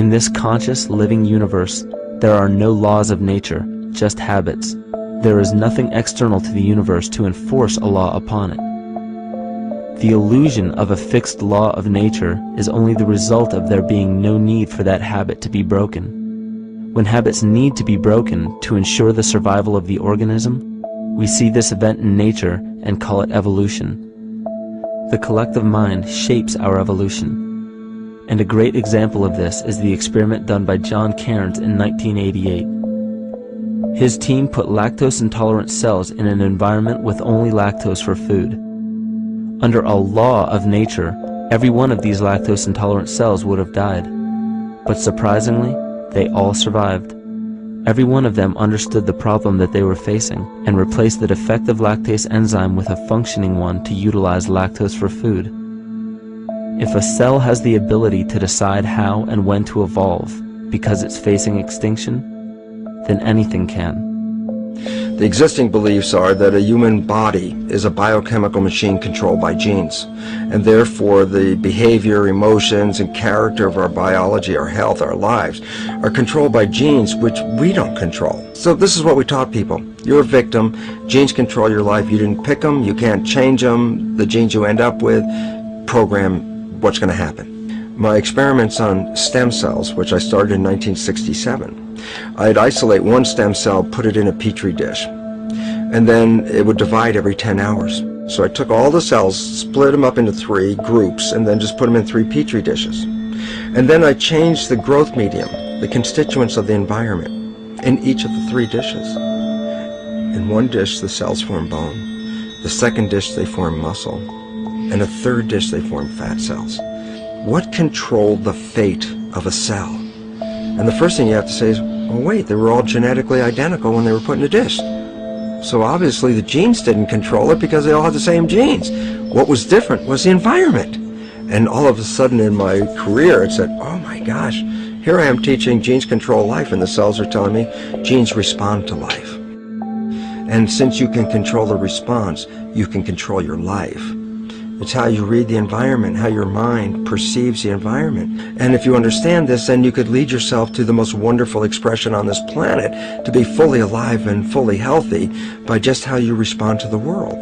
In this conscious, living universe, there are no laws of nature, just habits. There is nothing external to the universe to enforce a law upon it. The illusion of a fixed law of nature is only the result of there being no need for that habit to be broken. When habits need to be broken to ensure the survival of the organism, we see this event in nature and call it evolution. The collective mind shapes our evolution. And a great example of this is the experiment done by John Cairns in 1988. His team put lactose-intolerant cells in an environment with only lactose for food. Under a law of nature, every one of these lactose-intolerant cells would have died. But surprisingly, they all survived. Every one of them understood the problem that they were facing and replaced the defective lactase enzyme with a functioning one to utilize lactose for food. If a cell has the ability to decide how and when to evolve because it's facing extinction, then anything can. The existing beliefs are that a human body is a biochemical machine controlled by genes, and therefore the behavior, emotions, and character of our biology, our health, our lives are controlled by genes which we don't control. So this is what we taught people. You're a victim. Genes control your life. You didn't pick them. You can't change them. The genes you end up with program what's going to happen. My experiments on stem cells, which I started in 1967, I'd isolate one stem cell, put it in a petri dish, and then it would divide every 10 hours. So I took all the cells, split them up into 3 groups, and then just put them in 3 petri dishes. And then I changed the growth medium, the constituents of the environment, in each of the 3 dishes. In one dish, the cells form bone. The second dish, they form muscle. And a third dish, they form fat cells. What controlled the fate of a cell? And the first thing you have to say is, oh wait, they were all genetically identical when they were put in a dish. So obviously the genes didn't control it because they all had the same genes. What was different was the environment. And all of a sudden in my career it said, oh my gosh, here I am teaching genes control life, and the cells are telling me genes respond to life. And since you can control the response, you can control your life. It's how you read the environment, how your mind perceives the environment. And if you understand this, then you could lead yourself to the most wonderful expression on this planet, to be fully alive and fully healthy by just how you respond to the world.